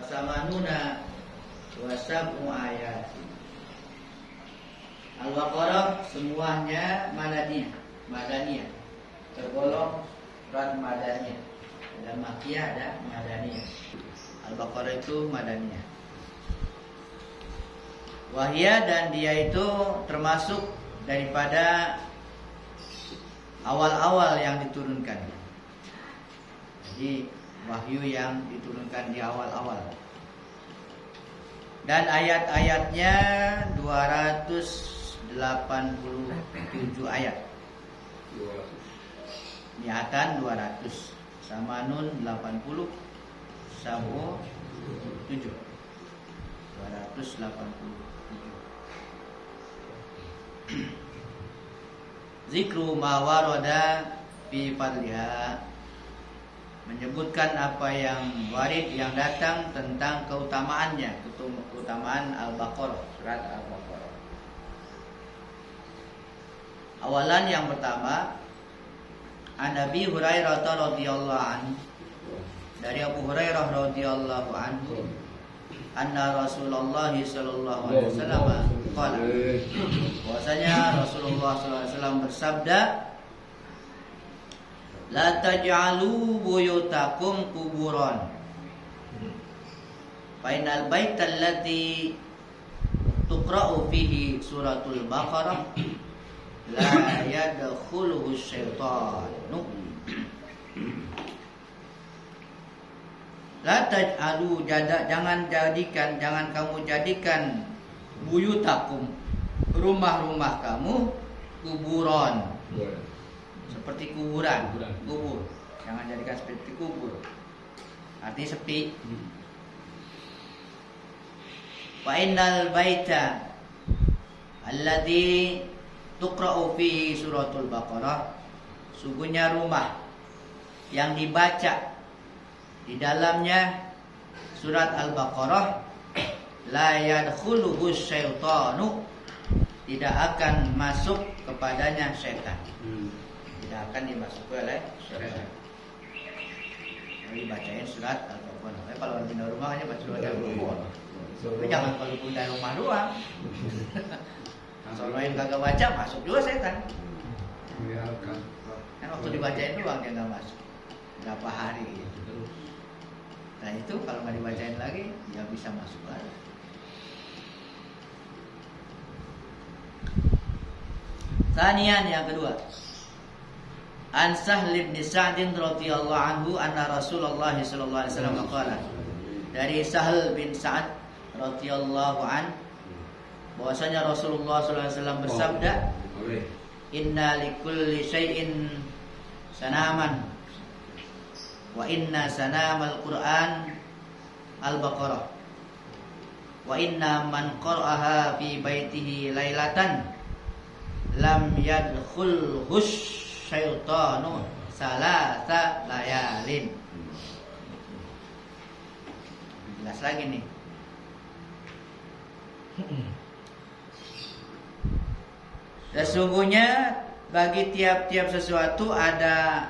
Wasamanuna wasab'u ayat. Al-Baqarah semuanya madaniyah, tergolong surat madaniyah. Ada Makkiyah, ada madaniyah. Al-Baqarah itu madaniyah. Wahya, dan dia itu termasuk daripada awal-awal yang diturunkan. Jadi wahyu yang diturunkan di awal-awal. Dan ayat-ayatnya 287 ayat. Niatan 200, sama nun 80, sabu 7. 287. Zikru ma warada fi fadliha, menyebutkan apa yang warid yang datang tentang keutamaannya, keutamaan Al-Baqarah, surat Al-Baqarah. Awalan yang pertama, An Abi Hurairah radhiyallahu anhu, dari Abu Hurairah radhiyallahu anhu, anna Rasulullah sallallahu alaihi wasallam qala, bahwasanya Rasulullah sallallahu alaihi wasallam bersabda, la taj'alu buyutakum kuburan, fainal baital ladzi tuqra'u fihi suratul Baqarah la yadkhuluhu syaitanu. La taj'alu, jangan kamu jadikan buyutakum, rumah-rumah kamu, kuburan, seperti kuburan, kubur. Jangan jadikan seperti kubur. Artinya sepi. Wa innal baita alladzi tuqra'u fihi suratul Baqarah, sungguhnya rumah yang dibaca di dalamnya surat Al-Baqarah, la yadkhuluhu syaitanu, tidak akan masuk kepadanya setan. Tidak akan dimasuki oleh setan. Jadi bacain surat Al-Baqarah. Tapi kalau pindah rumah hanya baca surat Al-Baqarah. Tapi jangan kalau pindah rumah doang. Kalau yang kagak baca masuk juga setan. Kan waktu dibacain doang dia nggak masuk. Berapa hari gitu. Nah itu kalau nggak dibacain lagi ya bisa masuk lagi. Sanian, yang kedua, An Sahl bin Sa'd radhiyallahu anhu anna Rasulullah sallallahu alaihi wasallam qala, dari Sahl bin Sa'd radhiyallahu an, bahwasanya Rasulullah sallallahu alaihi wasallam bersabda, inna likulli syai'in sanaman wa inna sanamal Qur'an Al-Baqarah wa inna man qara'aha fi baitihi lailatan lam yadkhul syaitanu salasa layalin. Jelas lagi nih. Sesungguhnya bagi tiap-tiap sesuatu ada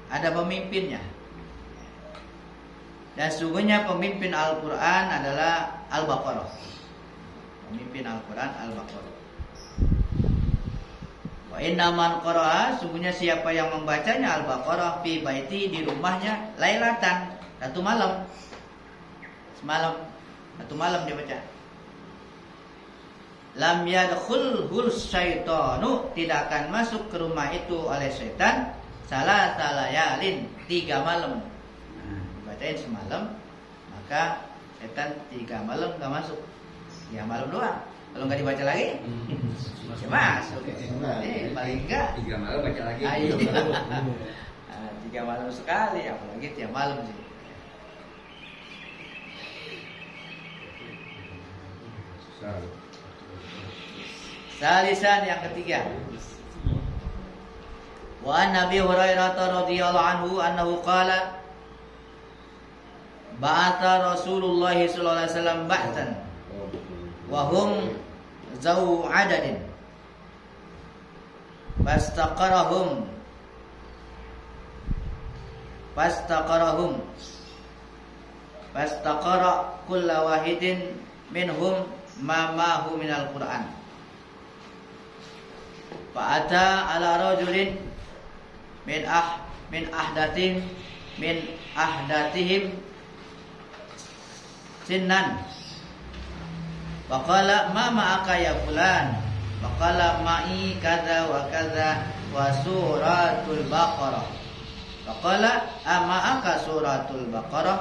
pemimpinnya. Dan sesungguhnya pemimpin Al-Quran adalah Al-Baqarah. Pemimpin Al-Quran Al-Baqarah. Wa inna man qara'a, sungguhnya siapa yang membacanya Al-Baqarah fi baiti, di rumahnya, lailatan, satu malam. Satu malam dia baca. Lam yadkhulhul syaitanu, tidak akan masuk ke rumah itu oleh setan, salasa layalin, 3 malam. Nah, dibacain semalam, maka setan 3 malam gak masuk. 3 malam doang. Kalau nggak dibaca lagi, masih masuk. Paling enggak 3 malam baca lagi. Ayo. 3 malam sekali, apalagi tiap malam sih. Salisan, yang ketiga, wa an Nabi Hurairah radhiyallahu anhu annahu qala, ba'atha Rasulullah sallallahu alaihi wasallam ba'tan wa hum zau adadin fastaqarahum fastaqara kullu wahidin minhum ma ma'hu minal Qur'an. Fa'ata ala rajulin min ahdatihim sinnan. Faqala ma ma'aka ya fulan? Faqala ma'i kadza wa kadza wa suratul Baqarah. Faqala ama'aka suratul Baqarah?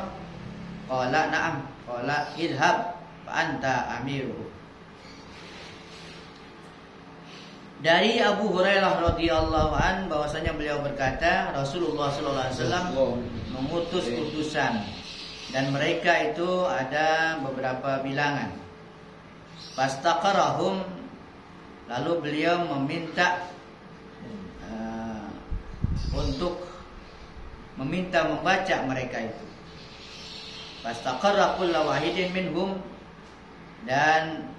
Qala na'am. Qala idhab fa anta amiru. Dari Abu Hurairah radhiyallahu an bahwasanya beliau berkata, Rasulullah sallallahu alaihi wasallam mengutus utusan dan mereka itu ada beberapa bilangan. Fastaqarahum, lalu beliau meminta untuk meminta membaca mereka itu. Fastaqarra kullu wahidin minhum, dan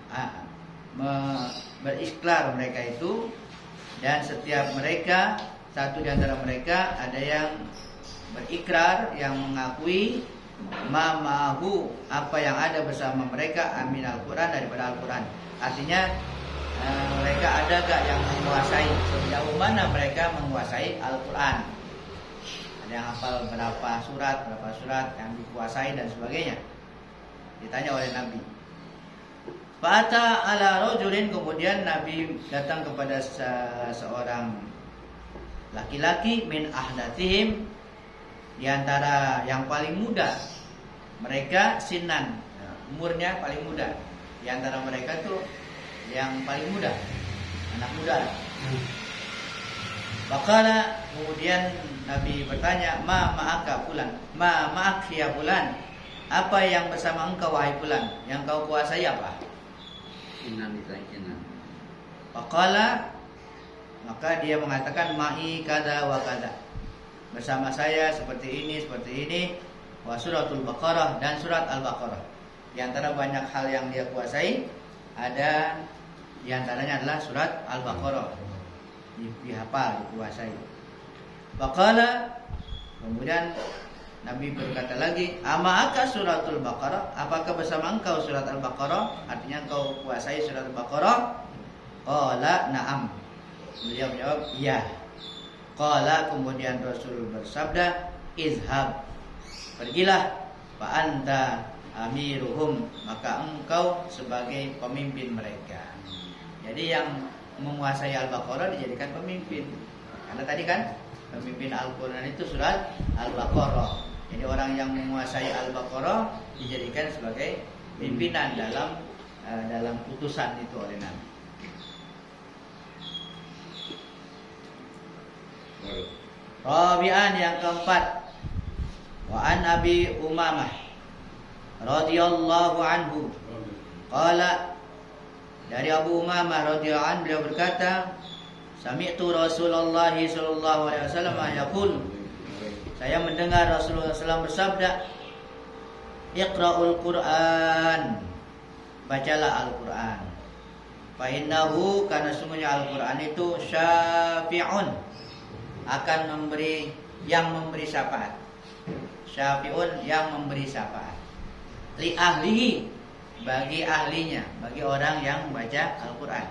berikrar mereka itu, dan setiap mereka, satu di antara mereka ada yang berikrar, yang mengakui ma'ahu, apa yang ada bersama mereka, amin Al-Quran, daripada Al-Quran. Artinya mereka ada gak yang menguasai, sejauh mana mereka menguasai Al-Quran. Ada yang hafal berapa surat yang dikuasai dan sebagainya. Ditanya oleh Nabi. Fa'ata ala rajulin, kemudian Nabi datang kepada seorang laki-laki min ahdatihim, di antara yang paling muda mereka, sinan, umurnya paling muda di antara mereka tuh yang paling muda, anak muda. Baqala, kemudian Nabi bertanya, ma'aka fulan, ma'ak ya fulan, apa yang bersama engkau wahai fulan, yang kau kuasai apa? Sinan ditanya. Baqala, maka dia mengatakan ma'i kada wa kada, bersama saya seperti ini, wa suratul Baqarah, dan surat Al-Baqarah. Di antara banyak hal yang dia kuasai, ada di antaranya adalah surat Al-Baqarah. Dihafal, dikuasai. Baqala, kemudian Nabi berkata lagi, ama'aka suratul Baqarah, apakah bersama engkau surat Al-Baqarah? Artinya engkau kuasai surat Al-Baqarah? Qala na'am. Beliau menjawab, iya. Qala, kemudian Rasul bersabda, izhab, pergilah, fa anta amiruhum, maka engkau sebagai pemimpin mereka. Jadi yang menguasai Al-Baqarah dijadikan pemimpin. Karena tadi kan pemimpin Al-Quran itu surat Al-Baqarah. Jadi orang yang menguasai Al-Baqarah dijadikan sebagai pimpinan dalam putusan itu oleh Nabi. Rabi'an, yang keempat, wa an Abi Umamah radhiyallahu anhu qala, dari Abu Umamah radhiyallahu anhu beliau berkata, sami'tu Rasulullah sallallahu alaihi wasallam yaqul, saya mendengar Rasulullah SAW bersabda, Iqra'ul Qur'an, bacalah Al-Quran. Fa innahu, karena sungguhnya Al-Quran itu syafi'un, akan memberi, yang memberi syafaat. Syafi'un, yang memberi syafaat. Li ahlihi, bagi ahlinya, bagi orang yang membaca Al-Quran,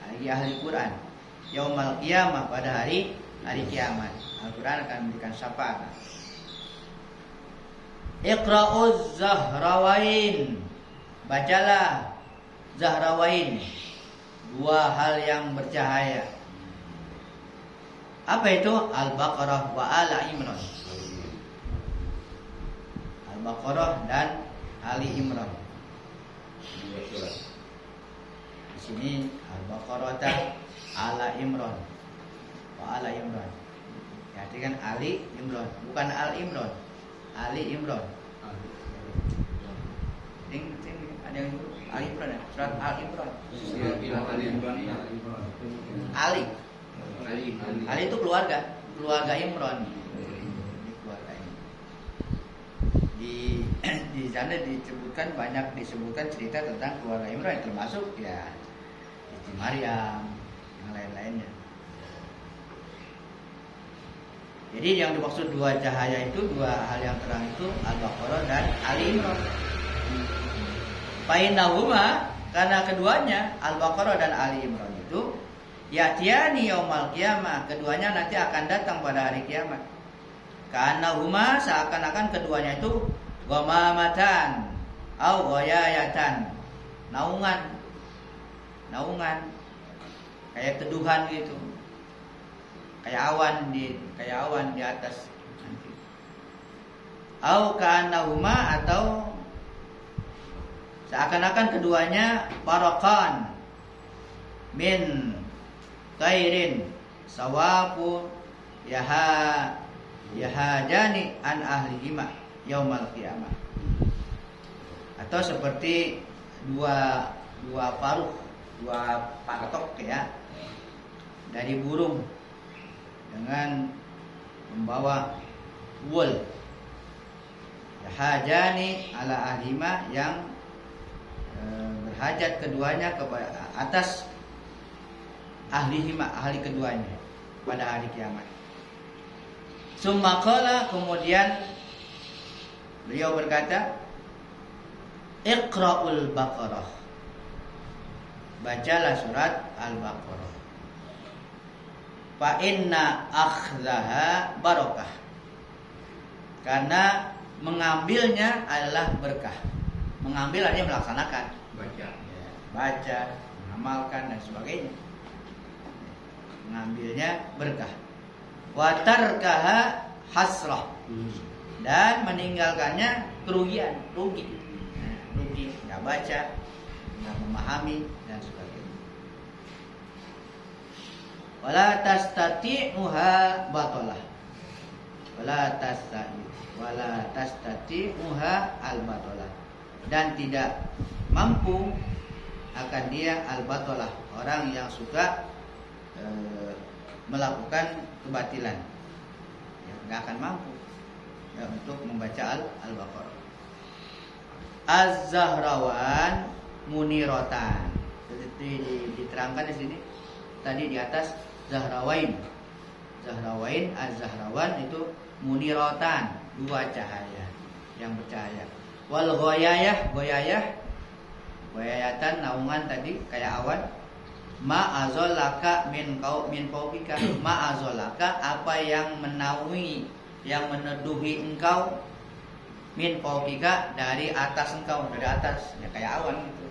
bagi ahli Quran. Yaumal qiyamah, pada hari kiamat, Al-Quran akan memberikan syafaat. Iqra'uz Zahrawain, bacalah Zahrawain, dua hal yang bercahaya. Apa itu? Al-Baqarah wa Ala Imran. Al-Baqarah dan Ali Imran. Di sini Al-Baqarah dan Ala Imran. Wa Ala Imran. Jadi kan Ali Imran, bukan Al Imran. Ali Imran. Ting ada yang Ali Imran ya? Surat Al Imran. Ali. Ali itu keluarga Imran. Keluarga ini. Di sana disebutkan cerita tentang keluarga Imran, termasuk ya Siti Maryam, yang lain-lainnya. Jadi yang dimaksud dua cahaya itu, dua hal yang terang itu Al-Baqarah dan Ali Imran. Fainahuma, karena keduanya Al-Baqarah dan Ali Imran itu ya'tiyani yaumal qiyamah, keduanya nanti akan datang pada hari kiamat. Karena huma, seakan-akan keduanya itu ghamamatan au ghayayatan, naungan kayak teduhan gitu, kayak awan di atas nanti. Au kanahuma, atau seakan-akan keduanya parakan min khairin sawafu yahajani an ahlihima yaumal qiyamah. Atau seperti dua patok ya dari burung dengan membawa wool, yahajani ala ahlihima, yang berhajat keduanya kepada atas ahlihima, ahli keduanya pada hari kiamat. Summa qala, kemudian beliau berkata, Iqra'ul Baqarah, bacalah surat Al-Baqarah. Fa inna akhdaha barakah, karena mengambilnya adalah berkah. Mengambil artinya melaksanakan, baca, mengamalkan dan sebagainya. Mengambilnya berkah. Wa tarkaha hasrah, dan meninggalkannya kerugian, rugi, nggak baca, nggak memahami dan sebagainya. Wala tastati'uha batalah, wala tastati'uha al-batalah, dan tidak mampu akan dia al-batalah, orang yang suka melakukan kebatilan, ya, nggak akan mampu ya, untuk membaca Al-Baqarah. Az-Zahrawan muniratan, seperti diterangkan di sini tadi di atas. Az-Zahrawan, Az-Zahrawan itu muniratan, dua cahaya yang bercahaya. Wal goyayatan, naungan tadi kayak awan. Ma'azolaka min fawqika, ma'azolaka, apa yang menaungi, yang meneduhi engkau, min fawqika, dari atas engkau, dari atas ya, kayak awan gitu,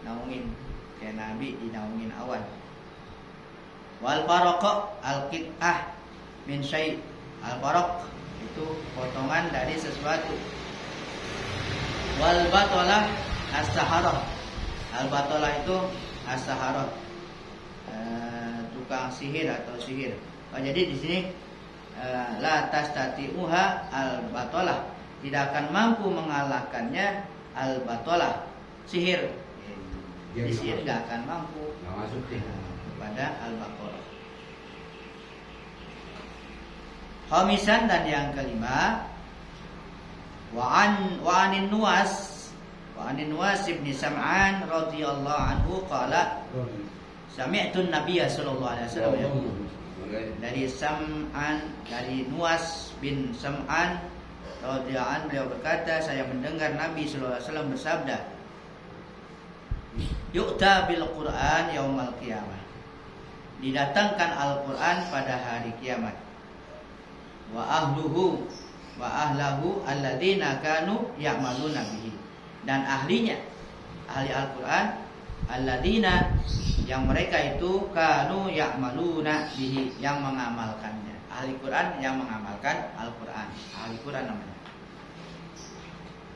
naungin, kayak Nabi dinaungin awan. Wal faraq al-qit'ah min syai', al-faraq itu potongan dari sesuatu. Wal batalah as-saharah, al-batalah itu as-saharah, tukang sihir atau sihir. Jadi di sini la tastati'uha al-batalah, tidak akan mampu mengalahkannya al-batalah, sihir. Jadi sihir tidak akan mampu kepada al-Baqarah. Khamisan, dan yang kelima, wa'anin Nuwas ibn Sam'an radhiyallahu anhu qala sami'tu an-nabiy sallallahu alaihi wasallam yaqul, dari Sam'an, dari Nuwas bin Sam'an radhiyallahu anhu, beliau berkata, saya mendengar Nabi sallallahu alaihi wasallam bersabda, yu'ta bil Qur'an yaumal qiyamah, didatangkan Al-Qur'an pada hari kiamat. Wa ahlahu alladzina kanu ya'maluna bihi, dan ahlinya, ahli Al-Qur'an, alladzina, yang mereka itu kanu ya'maluna bihi, yang mengamalkannya. Ahli Quran yang mengamalkan Al-Qur'an, ahli Quran namanya.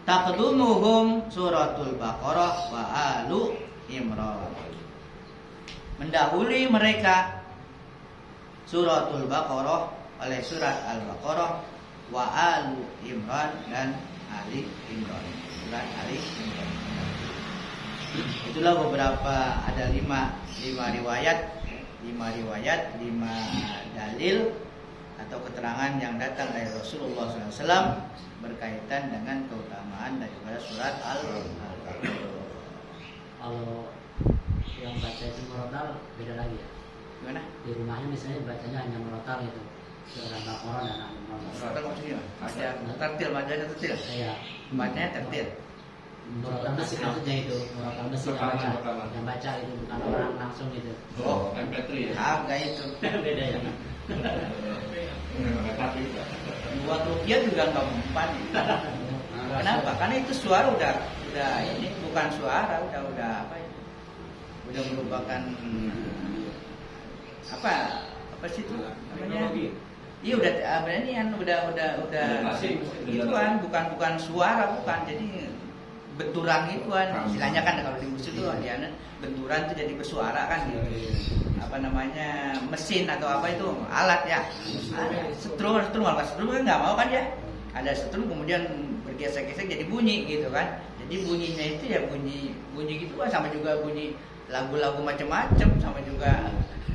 Taqdumuhum suratul Baqarah wa alu Imran, mendahului mereka suratul Baqarah oleh surat Al-Baqarah, wa alu Imran, dan Ali Imran, surat Ali Imran. Itulah beberapa, ada lima riwayat, lima dalil atau keterangan yang datang dari Rasulullah SAW berkaitan dengan keutamaan daripada surat Al-Baqarah. Kalau yang baca itu merotal beda lagi ya. Gimana? Di rumahnya misalnya bacanya hanya merotal itu. surat Al-Baqarah dan Al-Imran. Surat maksudnya tertil, bacanya tertil. Iya. Bacanya tertil. Surat Al-Baqarah maksudnya itu, surat Al-Baqarah yang baca itu bukan orang langsung itu. Oh, MP3 ya. agak itu. Beda ya. Buat rupiah juga nggak mempan. Kenapa? Karena itu suara udah ini bukan suara, udah apa ya? Udah merupakan apa sih itu namanya? Iya udah beranian, udah ituan, bukan suara, bukan. Jadi benturan ituan, istilahnya kan kalau di musik tuh dia benturan tuh jadi bersuara kan gitu. Apa namanya, mesin atau apa itu alat ya. Setrum kan nggak mau kan ya. Ada setrum kemudian bergesek-gesek jadi bunyi gitu kan. Jadi bunyinya itu ya bunyi gitu kan, sama juga bunyi lagu-lagu macam-macam, sama juga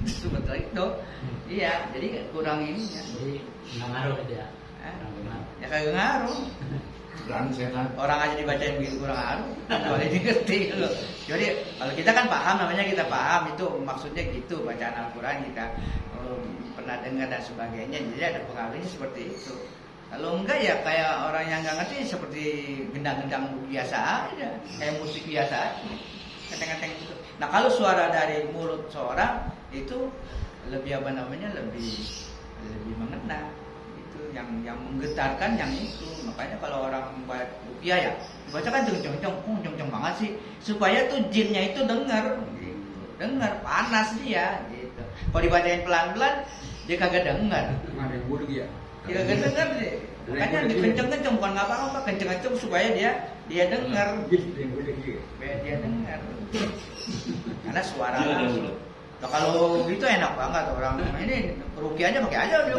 seperti itu. Iya, jadi kurang ini ya. Jadi nggak ngaruh gitu ya. Ya kagak ngaruh. Orang aja dibacain begitu kurang ngaruh. Kalau ini ngerti gitu. Jadi kalau kita kan paham, namanya kita paham itu maksudnya gitu, bacaan Al-Quran kita pernah dengar dan sebagainya. Jadi ada pengaruhnya seperti itu. Kalau enggak ya kayak orang yang nggak ngerti seperti gendang-gendang biasa aja, kayak musik biasa aja, keteng-keteng gitu. Nah kalau suara dari mulut seorang itu lebih apa namanya, lebih mengena. Yang menggetarkan yang itu. Makanya kalau orang membaca rupiah ya dibaca kan jeng banget sih, supaya tuh jinnya itu dengar gitu. Dengar panas dia gitu. Kalau dibacain pelan-pelan dia kagak dengar. Ada yang bodoh ya. Dia kagak dengar deh. Makanya dikenceng-kenceng, bukan ngapa-ngapa, kenceng-kenceng supaya dia dengar. Dia dengar. Karena suara nah, kalau gitu enak banget orang ini rupiahnya pakai aja dia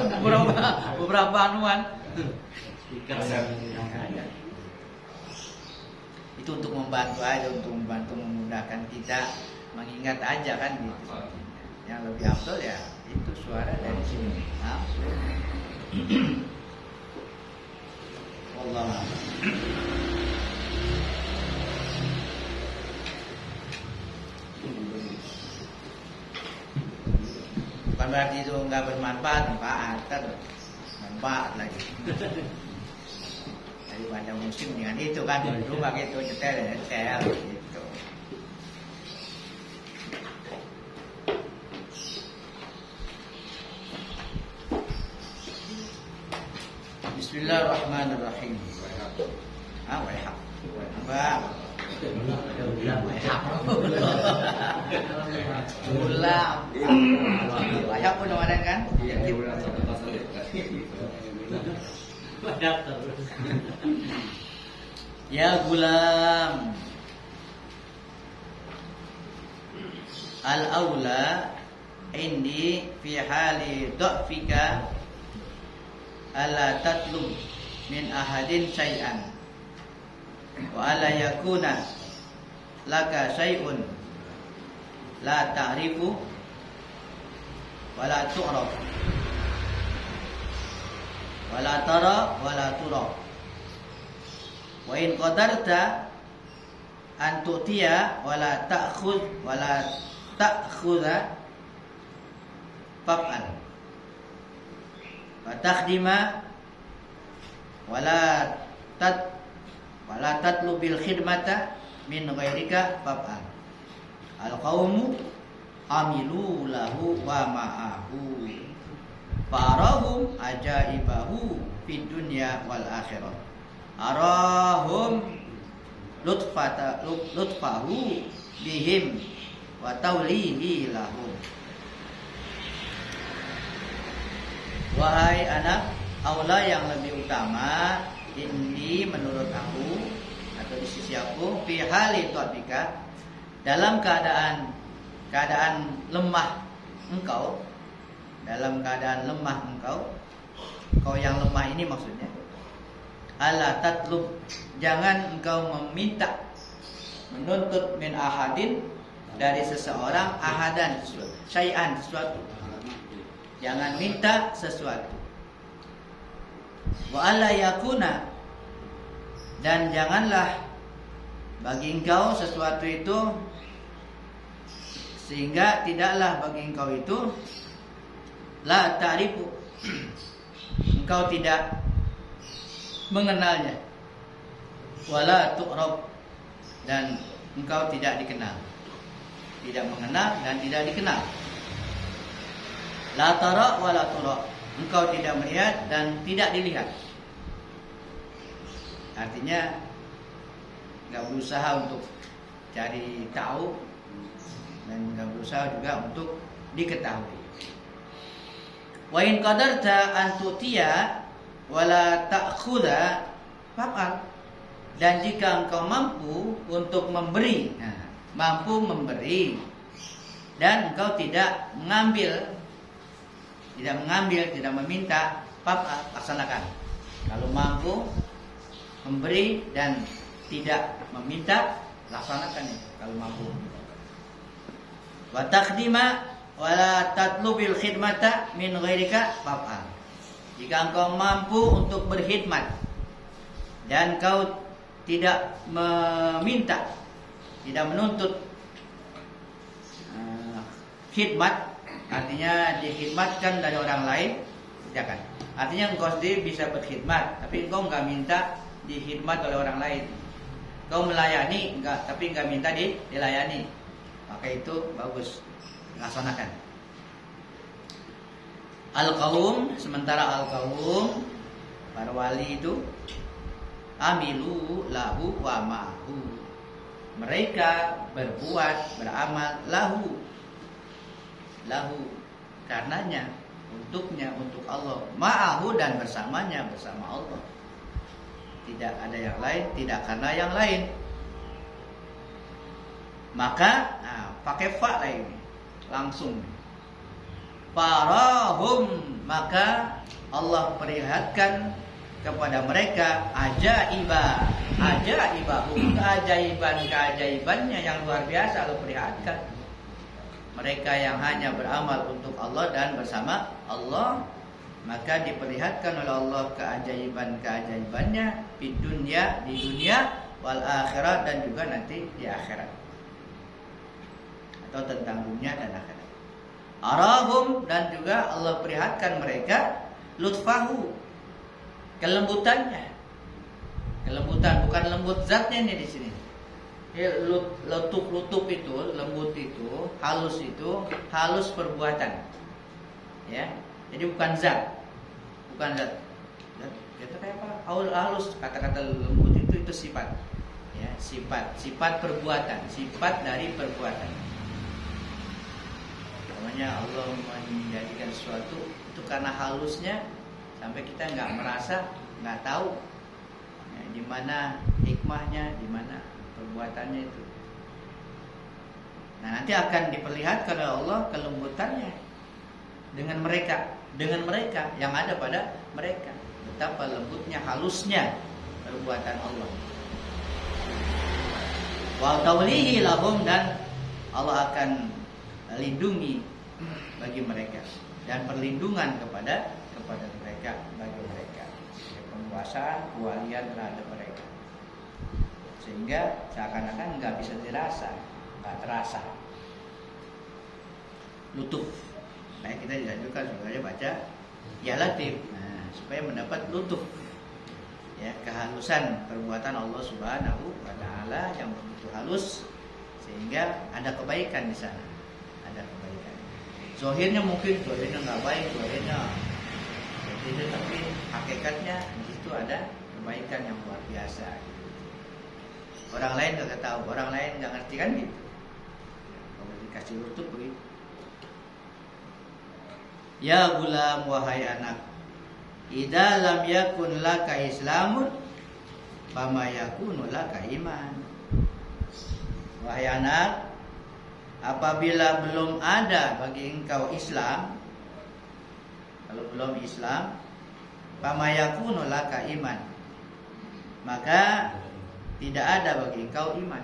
beberapa anuan. Itu untuk membantu aja, untuk membantu memudahkan kita mengingat aja kan gitu. Yang lebih afdol ya itu suara dari sini. Wallah. Bukan berarti itu nggak bermanfaat, manfaat lagi. Jadi baca musik dengan itu kan dulu pakai itu nyetel gitu. Bismillahirrahmanirrahim. Wahab. Mbak. Ulang. Wahab pun ada kan? Ya gulam, al-aula indi fi hali dhafika alla tatlub min ahadin syai'an wa ala yakuna laka syai'un la ta'rifu wa la tu'raf wa la tara wa la tura wa in qadarta an tu'tiya wa la ta'khudha faf'al wa takhdima wa la tatlu bil khidmata min ghairika faf'al al qaumu amilu lahu wa ma'ahu farahum ajaibahu fid dunya wal akhirah arahum lutfahu bihim wa taulihi lahum. Wahai anak, aula yang lebih utama ini menurut aku atau di sisi aku fi hali ta'bika, dalam keadaan lemah engkau, kau yang lemah ini maksudnya, ala tatlub, jangan engkau meminta, menuntut min ahadin, dari seseorang, ahadan, syai'an, sesuatu, jangan minta sesuatu. Wa alla yakuna, dan janganlah bagi engkau sesuatu itu, sehingga tidaklah bagi engkau itu la ta'rifu, engkau tidak mengenalnya, wala tu'rab, dan engkau tidak dikenal. Tidak mengenal dan tidak dikenal. La tara wala tura, engkau tidak melihat dan tidak dilihat. Artinya enggak berusaha untuk cari tahu dan enggak berusaha juga untuk diketahui. Wa in qadarta an tutiya wala ta'khudha fa'al, dan jika engkau mampu untuk memberi, mampu memberi dan engkau tidak mengambil, tidak meminta, fa'al, laksanakan. Kalau mampu memberi dan tidak meminta, laksanakan itu kalau mampu. Wa taqdima wala tatlubil khidmata min ghairika fa'al. Jika engkau mampu untuk berkhidmat dan engkau tidak meminta, tidak menuntut khidmat, artinya dikhidmatkan dari orang lain, kerjakan. Artinya engkau sendiri bisa berkhidmat, tapi engkau enggak minta dikhidmat oleh orang lain. Engkau melayani, tapi enggak minta dilayani. Maka itu bagus, laksanakan. Al-qaum, sementara al-qaum, para wali itu amilu lahu wa ma'hu, mereka berbuat, beramal lahu karenanya, untuknya, untuk Allah, ma'ahu, dan bersamanya, bersama Allah. Tidak ada yang lain, tidak karena yang lain. Maka pakai fa lagi, langsung farahum, maka Allah perlihatkan kepada mereka ajaibahum, keajaibannya yang luar biasa Allah perlihatkan. Mereka yang hanya beramal untuk Allah dan bersama Allah, maka diperlihatkan oleh Allah keajaibannya di dunia wal akhirat, dan juga nanti di akhirat, atau tentang dunia dan akhirat. Arahum, dan juga Allah perlihatkan mereka lutfahu, kelembutannya. Kelembutan, bukan lembut zatnya nih di sini. Lutuf itu, lembut itu, halus perbuatan. Ya. Jadi bukan zat. Itu kayak apa? Halus, kata-kata lembut itu sifat. Ya, sifat perbuatan, sifat dari perbuatan. Namanya Allah menjadikan sesuatu itu karena halusnya sampai kita nggak merasa, nggak tahu ya, di mana hikmahnya, di mana perbuatannya itu. Nah, nanti akan diperlihatkan oleh Allah kelembutannya dengan mereka yang ada pada mereka, betapa lembutnya, halusnya perbuatan Allah. Wa tawlihi lahum, dan Allah akan lindungi bagi mereka, dan perlindungan kepada mereka, bagi mereka, penguasaan, kewalian terhadap mereka, sehingga seakan-akan nggak bisa dirasa, nggak terasa. Lutuf. Nah, kita dianjurkan supaya baca ya latif, supaya mendapat lutuf, ya, kehalusan perbuatan Allah Subhanahu wa Ta'ala yang begitu halus, sehingga ada kebaikan di sana, ada kebaikan. Zohirnya mungkin nggak baik, zohirnya itu, tapi hakikatnya di situ ada kebaikan yang luar biasa. Orang lain nggak tahu, orang lain nggak ngerti kan gitu. Kalau dikasih lutuf begitu. Ya gulam, wahai anak, idza lam yakun laka islamun fama yakunu laka iman. Wahai anak, apabila belum ada bagi engkau Islam, kalau belum Islam, fama yakunu laka iman, maka tidak ada bagi engkau iman.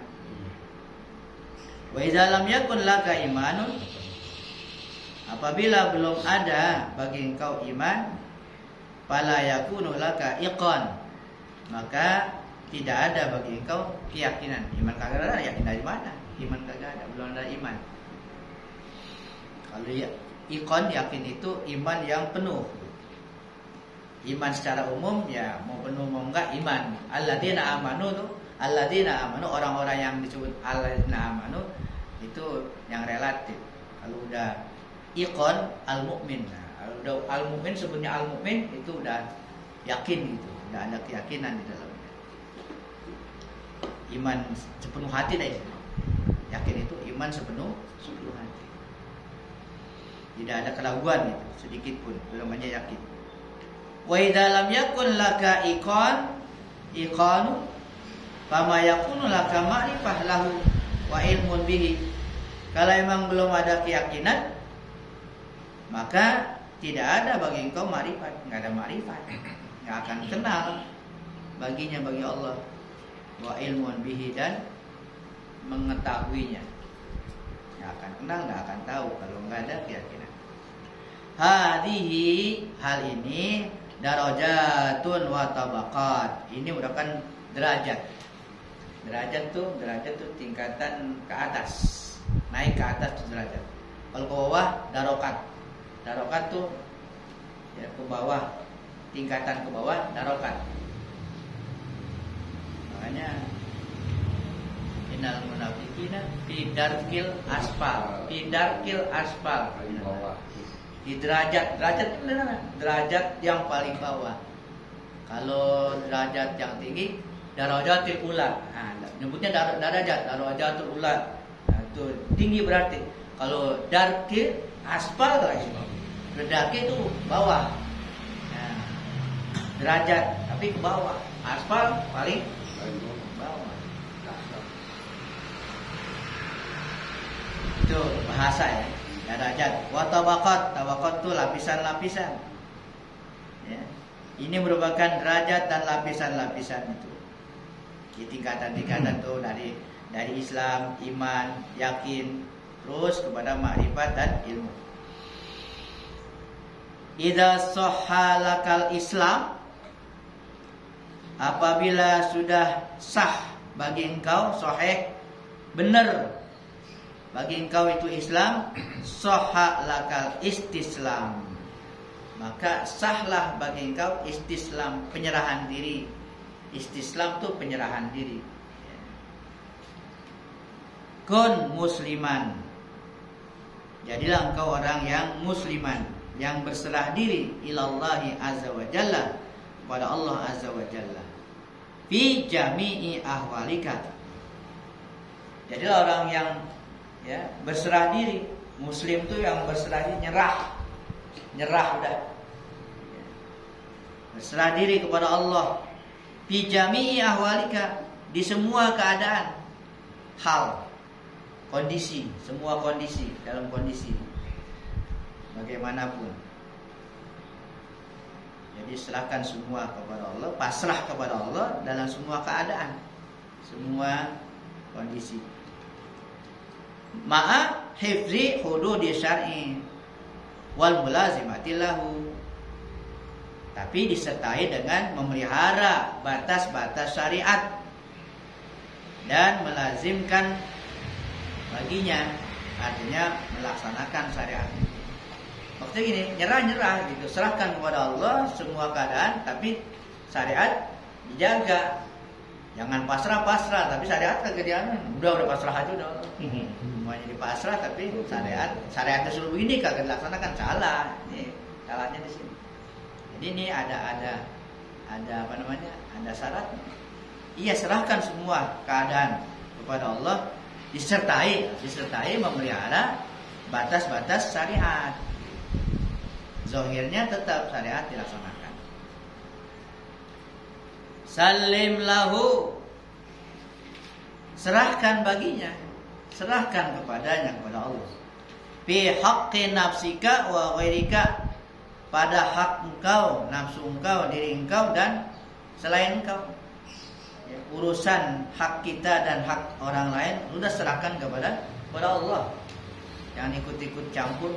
Wa idza lam yakun laka imanun, apabila belum ada bagi engkau iman, fala yakunu laka iqan, maka tidak ada bagi engkau keyakinan. Iman kagak ada, yakin dari mana? Iman kagak ada, belum ada iman. Kalau ya iqan, yakin itu iman yang penuh. Iman secara umum ya mau penuh mau enggak iman. Alladzina amanu tuh, alladzina amanu, orang-orang yang disebut alladzina amanu itu yang relatif. Kalau udah iqon al-mu'min. Nah, kalau udah al-mu'min sebutnya al-mu'min itu udah yakin gitu, udah ada keyakinan di dalamnya. Iman sepenuh hati deh. Yakin itu iman sepenuh hati. Tidak ada keraguan gitu, sedikit pun, belum aja yakin. Wa idza lam yakun laka iqanu fama yakunu laka ma'rifah lahu wa ilmun bihi. Kalau emang belum ada keyakinan, maka tidak ada bagi engkau ma'rifat, enggak ada ma'rifat. Enggak akan kenal baginya bagi Allah. Wa ilmun bihi, dan mengetahuinya. Enggak akan kenal, enggak akan tahu kalau enggak ada keyakinan. Hadhihi, hal ini darajatun wa tabaqat. Ini merupakan derajat. Derajat tuh tingkatan ke atas. Naik ke atas tuh derajat. Kalau ke bawah darokat. Darokat tuh ya ke bawah, tingkatan ke bawah darokat. Makanya innal munafiqina fi darkil asfal. Fi darkil asfal. Paling bawah. Di derajat derajat yang paling bawah. Kalau derajat yang tinggi darajatil ula. Nah, nyebutnya darajatul ula. Nah, itu tinggi berarti. Kalau darkil aspal lagi. Darkil itu bawah. Nah, derajat tapi ke bawah. Aspal paling bawah. Itu bahasa ya. Derajat. Wa tabaqat itu lapisan-lapisan. Ya. Ini merupakan derajat dan lapisan-lapisan itu. Di tingkatan-tingkatan itu dari Islam, iman, yakin, terus kepada makrifat dan ilmu. Idza sahhalakal Islam, apabila sudah sah bagi engkau, sahih, benar bagi engkau itu Islam, sahhalakal istislam, maka sahlah bagi engkau istislam, penyerahan diri. Istislam itu penyerahan diri. Kun musliman, jadilah engkau orang yang musliman, yang berserah diri ilallahi azza wa jalla, kepada Allah azza wa jalla, fi jami'i ahwalika. Jadilah orang yang ya berserah diri. Muslim itu yang berserah diri, nyerah udah. Berserah diri kepada Allah fi jami'i ahwalika, di semua keadaan, hal, kondisi, semua kondisi, dalam kondisi bagaimanapun. Jadi serahkan semua kepada Allah, pasrah kepada Allah dalam semua keadaan, semua kondisi. Ma'a hifzi hududi syar'i wal mulazimati lahu, tapi disertai dengan memelihara batas-batas syariat dan melazimkan baginya, artinya melaksanakan syariat. Maksudnya gini, nyerah gitu, serahkan kepada Allah semua keadaan, tapi syariat dijaga. Jangan pasrah, tapi syariat kagak diamin. Udah pasrah aja udah. Semuanya dipasrah, tapi syariatnya seluruh ini kagak dilaksanakan, salah. Ini salahnya di sini. Jadi ini ada apa namanya? Ada syarat. Iya, serahkan semua keadaan kepada Allah, disertai memelihara batas-batas syariat. Zahirnya tetap syariat dilaksanakan. Salim lahu, serahkan baginya, serahkan kepadanya, kepada Allah. Fi haqqi nafsika wa ghairika, pada hak engkau, nafsu engkau, diri engkau dan selain engkau. Ya, urusan hak kita dan hak orang lain sudah serahkan kepada Allah. Jangan ikut-ikut campur.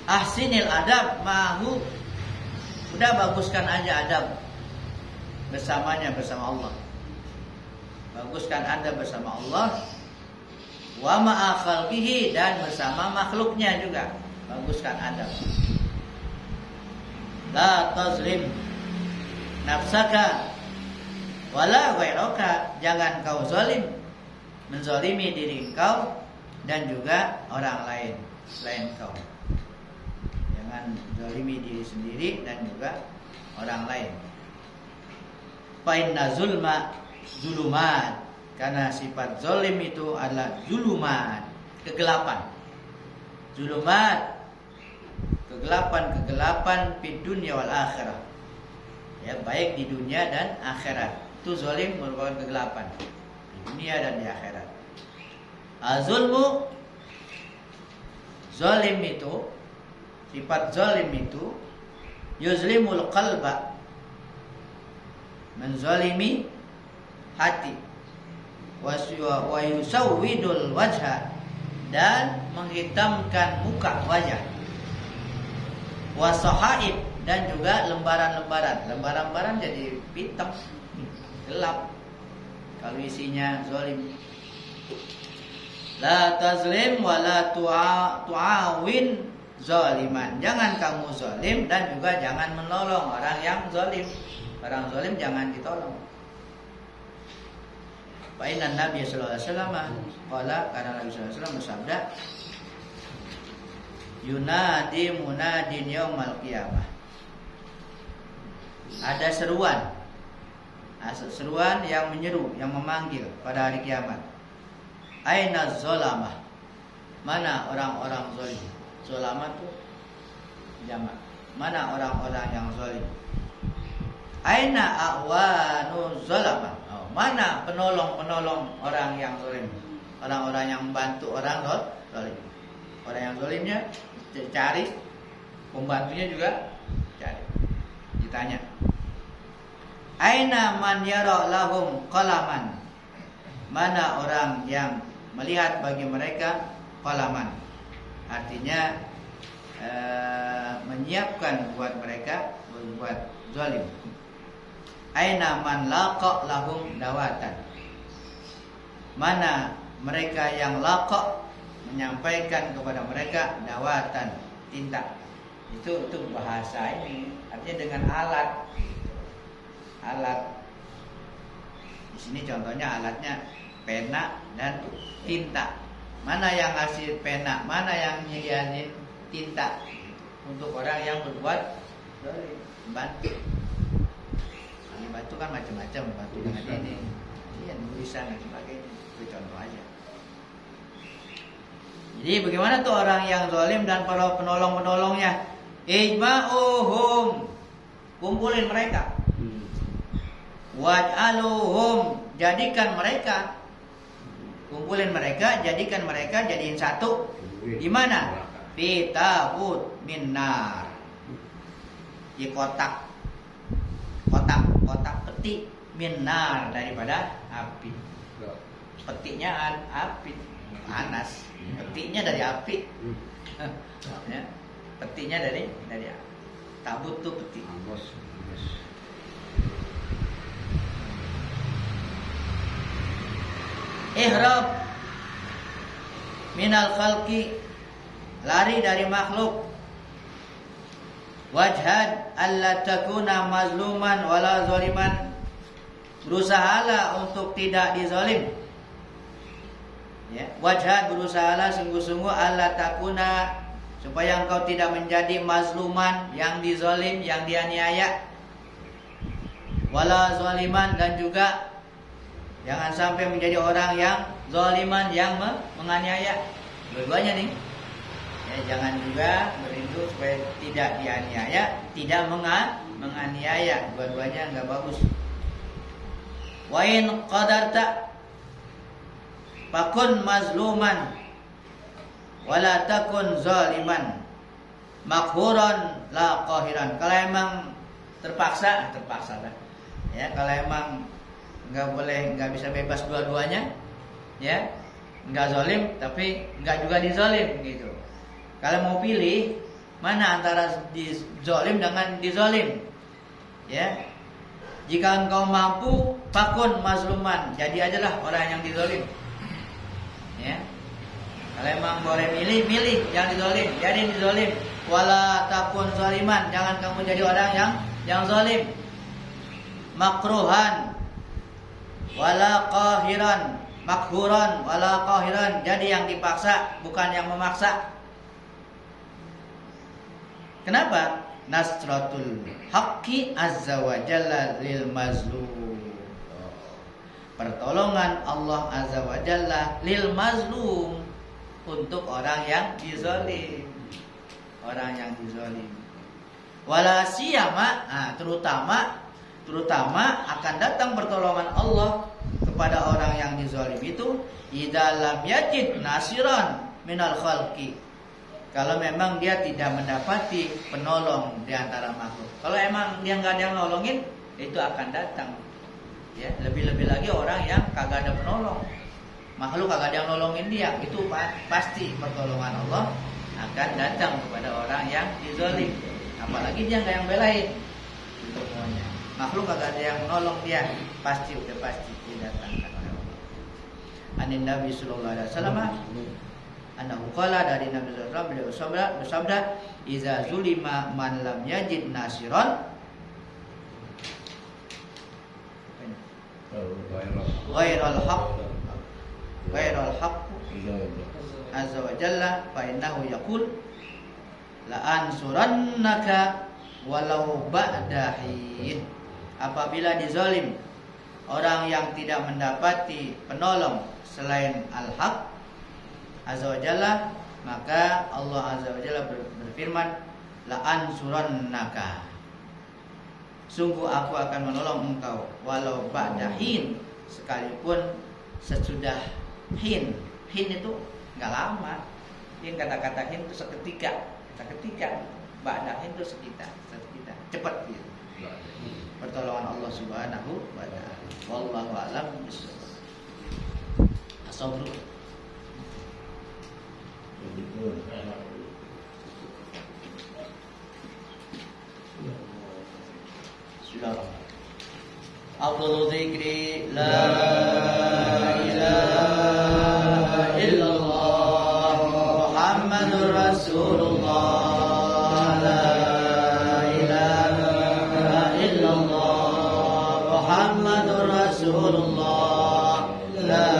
Ahsinil adab mahu, udah baguskan aja adab bersamanya, bersama Allah. Baguskan adab bersama Allah. Wa ma'a khalqihi, dan bersama makhluknya juga baguskan adab. La tazlim nafsaka wala ghairaka, jangan kau zalim, menzalimi diri engkau dan juga orang lain selain kau. Jangan zalimi diri sendiri dan juga orang lain. Fa inna zulma zulumat, karena sifat zalim itu adalah zulumat, kegelapan. Zulumat, kegelapan di dunia wal akhirah. Ya, baik di dunia dan akhirat. Itu zalim merupakan kegelapan di dunia dan di akhirat. Azulmu, zalim itu, sifat zalim itu yuzlimul qalba, menzalimi hati, wa yusawwidul wajha, dan menghitamkan muka wajah, wasahaib, dan juga lembaran-lembaran jadi hitam, gelap kalau isinya zalim. La tazlim wa la tu'awin zaliman, jangan kamu zalim dan juga jangan menolong orang yang zalim. Orang zalim jangan ditolong. Fa inna Nabi sallallahu alaihi wasallam qala, karena Nabi sallallahu alaihi wasallam bersabda, yunadi munadin yaumal qiyamah. Ada seruan yang menyeru, yang memanggil pada hari kiamat. Aina zolamah, mana orang-orang zalim? Zolamah itu jamak. Mana orang-orang yang zalim? Aina awanu zolamah, mana penolong-penolong orang yang zalim? Orang-orang yang membantu orang zalim. Orang yang zalimnya cari, pembantunya juga cari. Ditanya, aina man yara lahum qalaman, mana orang yang melihat bagi mereka qalaman, artinya menyiapkan buat mereka berbuat zalim. Aina man laqa lahum dawatan, mana mereka yang laqa, menyampaikan kepada mereka dawatan, tinta. Itu bahasa ini, artinya dengan alat. Di sini contohnya alatnya pena dan tinta. Mana yang ngasih pena, mana yang nyediain tinta untuk orang yang berbuat bantu. Bantu kan macam-macam, bantu dengan ini, tulisan dan sebagainya. Itu contoh aja. Jadi bagaimana tuh orang yang zalim dan para penolong-penolongnya? Ijma'uhum, kumpulin mereka. Waj'aluhum, jadikan mereka. Kumpulin mereka, jadikan mereka jadiin satu. Di mana? Fi tabut min nar. Di kotak peti min nar, daripada api. Petinya api panas, petinya dari api. Ya, petinya dari api. Tabut tuh peti. Ihrab minal khalqi, lari dari makhluk. Wajhad alla takuna mazluman wala zaliman, berusahalah untuk tidak dizalim. Ya, wajhad, berusahalah sungguh-sungguh, alla takuna, supaya engkau tidak menjadi mazluman, yang dizalim, yang dianiaya, wala zaliman, dan juga jangan sampai menjadi orang yang zaliman, yang menganiaya. Dua-duanya nih. Ya, jangan juga merindu supaya tidak dianiaya, tidak menganiaya. Dua-duanya enggak bagus. Wa in qadarta fakun mazluman wala takun zaliman makhuran la qahiran. Kalau emang terpaksa lah. Ya, kalau emang nggak bisa bebas dua-duanya, ya, nggak zalim tapi nggak juga dizalim gitu. Kalau mau pilih mana antara dizalim dengan dizalim, ya, jika engkau mampu fakun mazluman, jadi ajalah orang yang dizalim, ya. Kalau emang boleh milih yang dizalim, jadi dizalim. wala takun zaliman, jangan kamu jadi orang yang zalim. Makruhan wala qahiran, makhuran wala qahiran, jadi yang dipaksa bukan yang memaksa. Kenapa? Nasratul haqqi azza wa jalla lil mazlum. Pertolongan Allah azza wa jalla lil mazlum, untuk orang yang dizalim. Orang yang dizalim. Wala siyama, terutama akan datang pertolongan Allah kepada orang yang dizalim itu idza lam yajid nasiran minal khalqi, kalau memang dia tidak mendapati penolong di antara makhluk. Kalau emang dia nggak ada yang nolongin, itu akan datang. Ya, lebih-lebih lagi orang yang kagak ada penolong, makhluk kagak ada yang nolongin dia, itu pasti pertolongan Allah akan datang kepada orang yang dizalim. Apalagi dia nggak yang belain, itu semuanya. Makhluk kagak ada yang nolong dia, pasti didatangkan oleh Allah. Anin Nabi sallallahu alaihi wasallam, annahu qala, dari Nabi sallallahu alaihi wasallam beliau bersabda, "Iza zulima man lam yajid nasiran ghairal haqq azza wa jalla fa innahu yaqul la ansurannaka walau ba'da hin." Apabila dizalim orang yang tidak mendapati penolong selain al-haq azza wa jalla, maka Allah azza wa jalla berfirman, la ansurannaka, sungguh aku akan menolong engkau walau ba'da hin, sekalipun sesudah hin. Hin itu enggak lama. Hin, kata-kata hin itu seketika. Ba'da hin itu sekitar. Cepat gitu. Pertolongan Allah Subhanahu wa ta'ala. Wallahu a'lam bishawab. As-sabr. Afdhalu dzikri la ilaha illallah Muhammadur Rasulullah, la ilaha illallah Muhammadur Rasulullah, la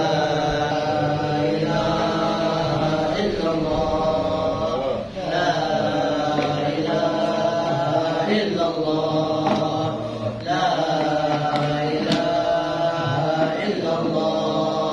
ilaha illallah, la ilaha illallah, la ilaha illallah.